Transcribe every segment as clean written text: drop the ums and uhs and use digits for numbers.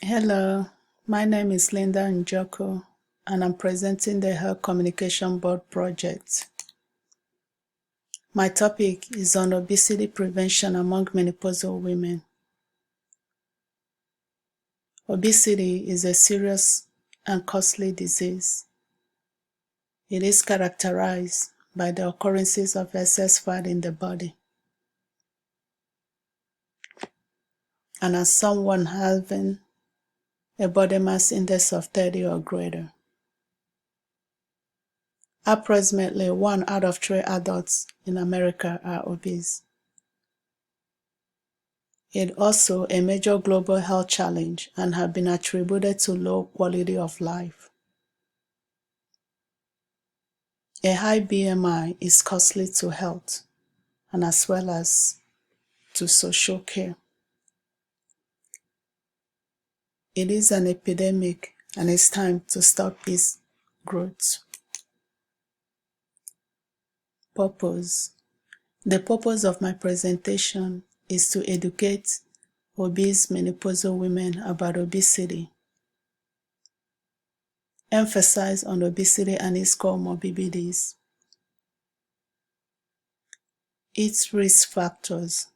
Hello, my name is Linda Njoko, and I'm presenting the Health Communication Board project. My topic is on obesity prevention among menopausal women. Obesity is a serious and costly disease. It is characterized by the occurrences of excess fat in the body. And as someone having a body mass index of 30 or greater, approximately 1 out of 3 adults in America are obese. It is also a major global health challenge and has been attributed to low quality of life. A high BMI is costly to health and as well as to social care. It is an epidemic and it's time to stop its growth. Purpose. The purpose of my presentation is to educate obese menopausal women about obesity, emphasize on obesity and its comorbidities, its risk factors,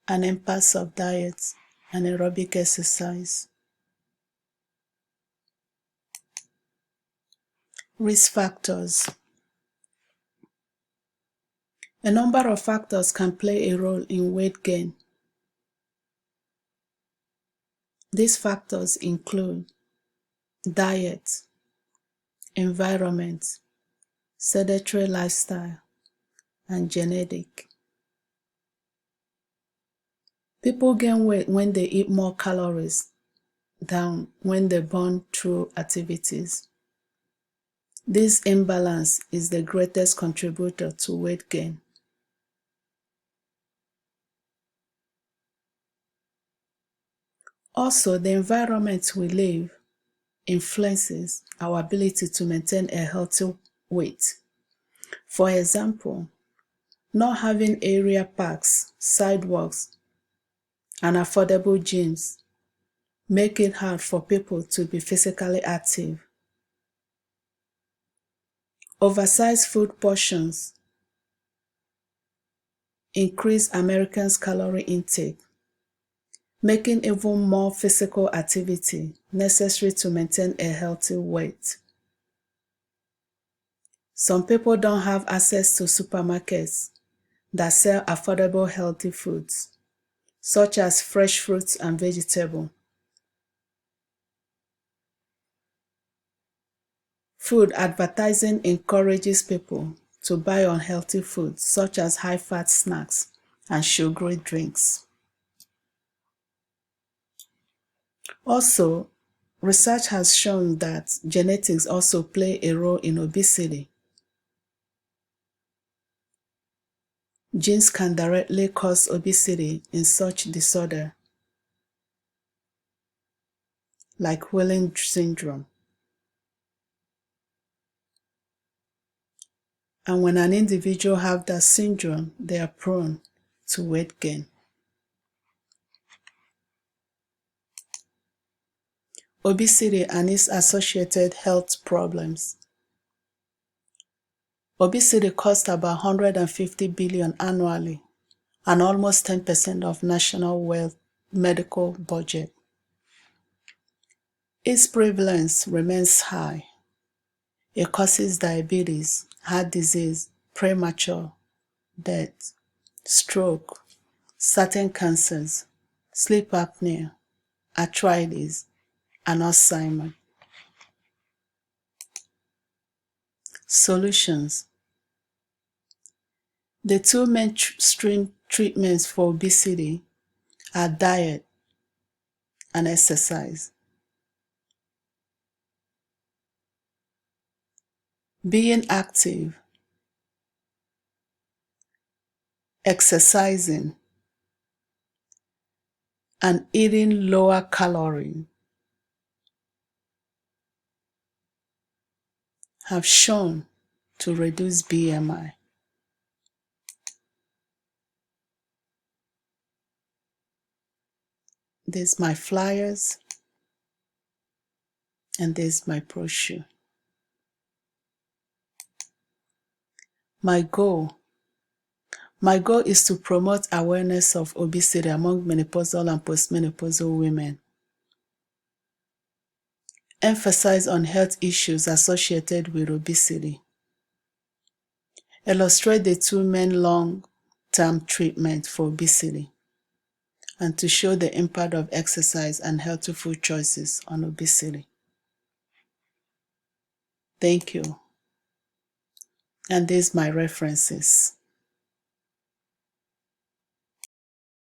and impacts of diet and aerobic exercise. Risk factors. A number of factors can play a role in weight gain. These factors include diet, environment, sedentary lifestyle, and genetic. People gain weight when they eat more calories than when they burn through activities. This imbalance is the greatest contributor to weight gain. Also, the environment we live influences our ability to maintain a healthy weight. For example, not having area parks, sidewalks, and affordable gyms make it hard for people to be physically active. Oversized food portions increase Americans' calorie intake, making even more physical activity necessary to maintain a healthy weight. Some people don't have access to supermarkets that sell affordable healthy foods, such as fresh fruits and vegetables. Food advertising encourages people to buy unhealthy foods, such as high-fat snacks and sugary drinks. Also, research has shown that genetics also play a role in obesity. Genes can directly cause obesity in such disorder, like Welling syndrome. And when an individual has that syndrome, they are prone to weight gain. Obesity and its associated health problems. Obesity costs about $150 billion annually and almost 10% of national medical budget. Its prevalence remains high. It causes diabetes, heart disease, premature death, stroke, certain cancers, sleep apnea, arthritis, and Alzheimer's. Solutions. The two mainstream treatments for obesity are diet and exercise. Being active, exercising, and eating lower calorie have shown to reduce BMI. These are my flyers. And this is my brochure. My goal is to promote awareness of obesity among menopausal and postmenopausal women, emphasize on health issues associated with obesity, illustrate the 2 main long-term treatments for obesity, and to show the impact of exercise and healthy food choices on obesity. Thank you. And these are my references.